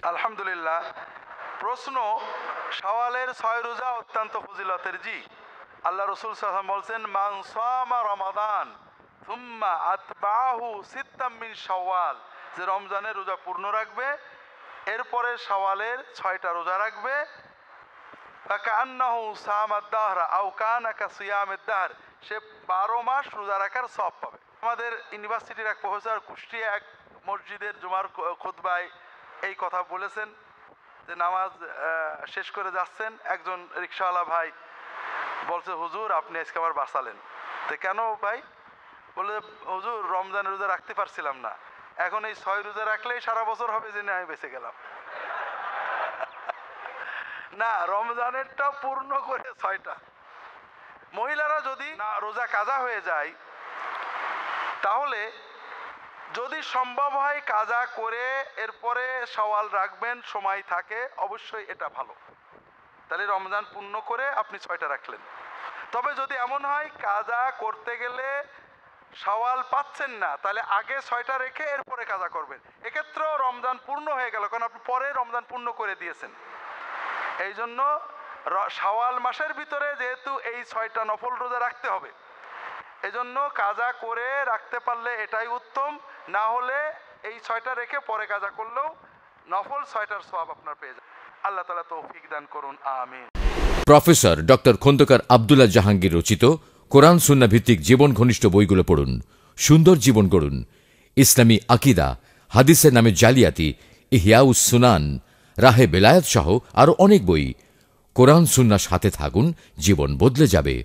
আলহামদুলিল্লাহ। প্রশ্ন, শাওয়ালের 6 রোজা অত্যন্ত ফজিলতের। জি, আল্লাহ রাসূল সাল্লাল্লাহু আলাইহি ওয়াসাল্লাম বলছেন, মান সামা রমাদান সুম্মা আতবাহু সিত্তাম মিন শাওয়াল, যে রমজানের রোজা পূর্ণ রাখবে, এরপরে শাওয়ালের 6টা রোজা রাখবে, ফাকান্নাহু সামাদ দাহরা আও কানা কাসিয়ামিদ দাহর, সে 12 মাস রোজা রাখার সওয়াব পাবে। আমাদের ইউনিভার্সিটির এক প্রফেসর কুষ্টিয়া এক মসজিদের জুমার খুতবায় এই কথা বলেছেন যে নামাজ শেষ করে যাচ্ছেন, একজন রিকশাওয়ালা ভাই বলছে, হুজুর আপনি আজকে আবার বাঁচালেন। তো কেন ভাই? বলে, হুজুর রমজানের রোজা রাখতে পারছিলাম না, এখন এই 6 রোজা রাখলেই সারা বছর হবে, জেনে আমি বেঁচে গেলাম। না, রমজানেরটা পূর্ণ করে 6টা। মহিলারা যদি না রোজা কাজা হয়ে যায়, তাহলে যদি সম্ভব হয় কাজা করে এরপরে শাওয়াল রাখবেন, সময় থাকে, অবশ্যই এটা ভালো। তাহলে রমজান পূর্ণ করে আপনি 6টা রাখলেন। তবে যদি এমন হয় কাজা করতে গেলে শাওয়াল পাচ্ছেন না, তাহলে আগে 6টা রেখে এরপরে কাজা করবেন। এক্ষেত্রেও রমজান পূর্ণ হয়ে গেল, কারণ আপনি পরে রমজান পূর্ণ করে দিয়েছেন। এই জন্য শাওয়াল মাসের ভিতরে যেহেতু এই 6টা নফল রোজা রাখতে হবে, এজন্য কাজা করে রাখতে পারলে এটাই উত্তম। না হলে এই 6টা রেখে পরে কাজা করলেও নফল 6টার সওয়াব আপনার পেয়ে যাবেন। আল্লাহ তাআলা তৌফিক দান করুন, আমিন। প্রফেসর ডক্টর খন্দকার আব্দুল্লাহ জাহাঙ্গীর রচিত কোরআন সুন্নাহ ভিত্তিক জীবন ঘনিষ্ঠ বইগুলো পড়ুন, সুন্দর জীবন গড়ুন। ইসলামী আকিদা, হাদিসের নামে জালিয়াতি, ইহয়াউস সুনান, রাহে বেলায়েত সহ আরো অনেক বই। কোরআন সুন্নাহর সাথে থাকুন, জীবন বদলে যাবে।